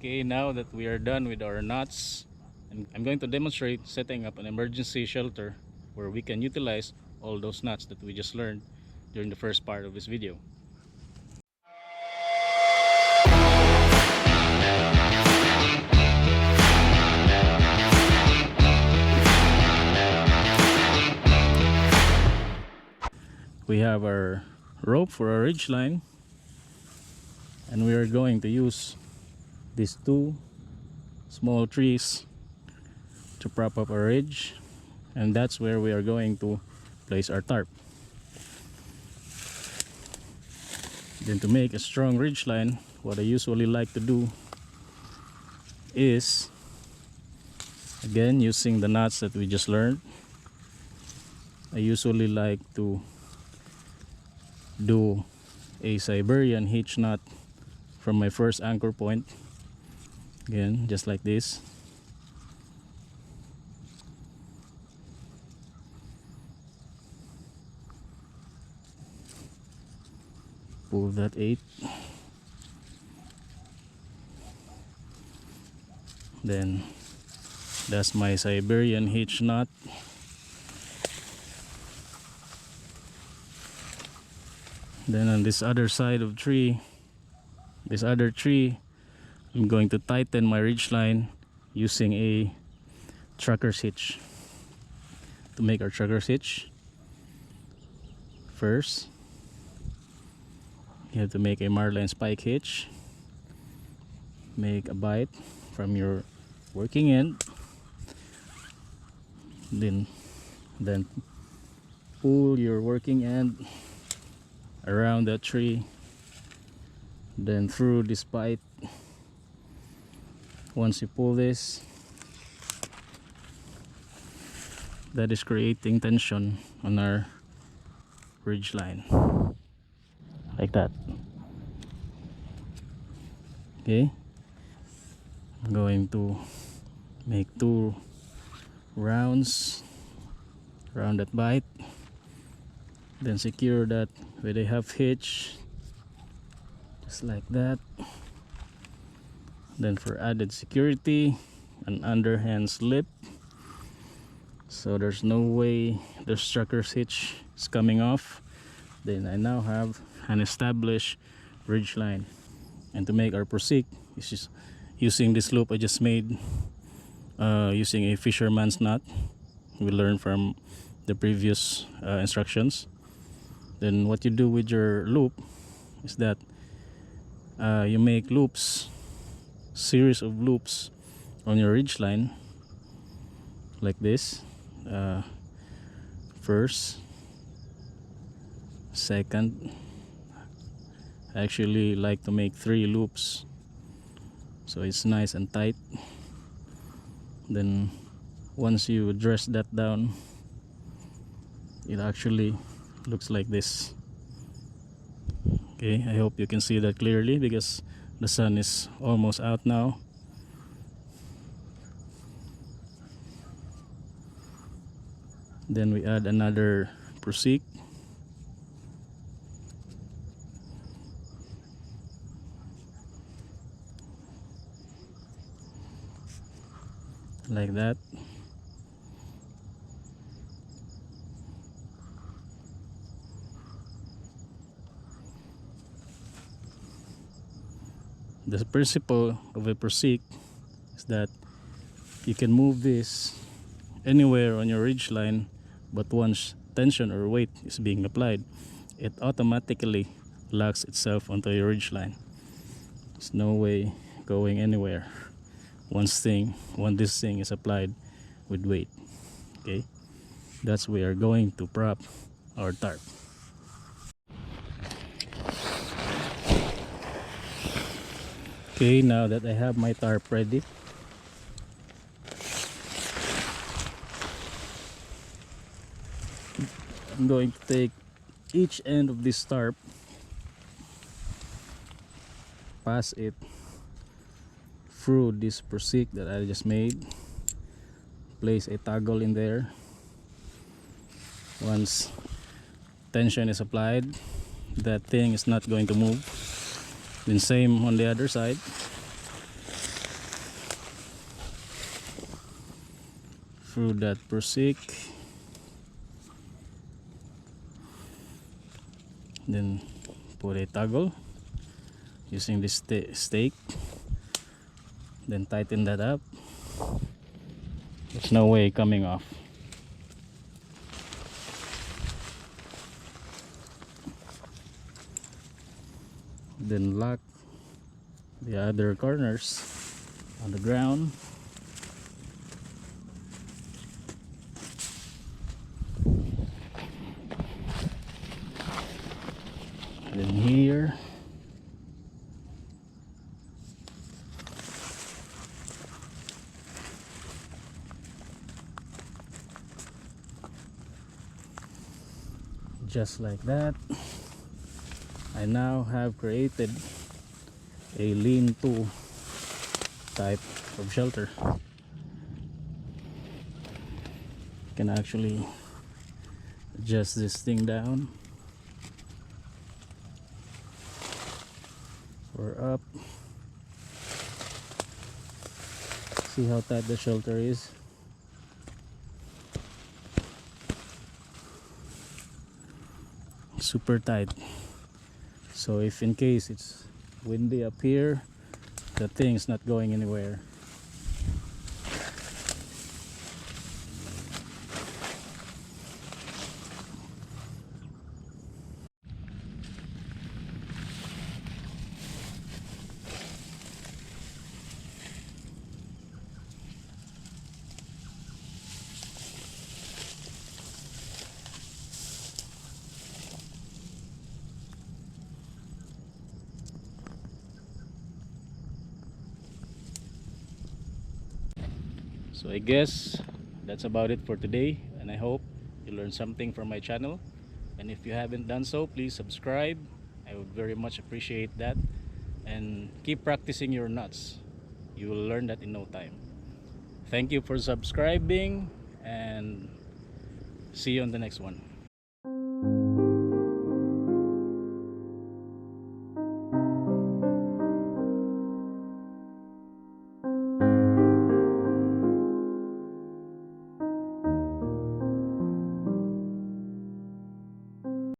Okay, now that we are done with our knots, I'm going to demonstrate setting up an emergency shelter where we can utilize all those knots that we just learned during the first part of this video. We have our rope for our ridge line, and we are going to use these two small trees to prop up our ridge, and that's where we are going to place our tarp. Then, to make a strong ridge line, what I usually like to do is, again, using the knots that we just learned, I usually like to do a Siberian hitch knot from my first anchor point. Again, just like this. Pull that 8. Then that's my Siberian hitch knot. Then on this other side of this other tree, I'm going to tighten my ridge line using a trucker's hitch. To make our trucker's hitch, first you have to make a marline spike hitch. Make a bite from your working end, then pull your working end around that tree, then through this bite. Once you pull this, that is creating tension on our ridge line, like that. Okay, I'm going to make 2 rounds around that bite, then secure that with a half hitch, just like that. Then for added security, an underhand slip, so there's no way the trucker's hitch is coming off. Then I now have an established ridge line. And to make our prosik, it's just using this loop I just made using a fisherman's knot we learned from the previous instructions. Then what you do with your loop is that you make loops, series of loops on your ridge line, like this. First, second, I actually like to make 3 loops so it's nice and tight. Then once you dress that down, it actually looks like this. Okay, I hope you can see that clearly because the sun is almost out now. Then we add another prosik, like that. The principle of a prosik is that you can move this anywhere on your ridge line, but once tension or weight is being applied, it automatically locks itself onto your ridge line. There's no way going anywhere once this thing is applied with weight. Okay, that's where we are going to prop our tarp. Okay, now that I have my tarp ready, I'm going to take each end of this tarp, pass it through this prosik that I just made, place a toggle in there. Once tension is applied, that thing is not going to move. Then same on the other side. through that prusik, then put a toggle using this stake, then tighten that up. There's no way coming off. Then lock the other corners on the ground. Then here, just like that, I now have created a lean-to type of shelter. You can actually adjust this thing down or up. See how tight the shelter is. Super tight. So if in case it's windy up here, the thing's not going anywhere. So I guess that's about it for today, and I hope you learned something from my channel. And if you haven't done so, please subscribe. I would very much appreciate that. And keep practicing your knots. You will learn that in no time. Thank you for subscribing, and see you on the next one.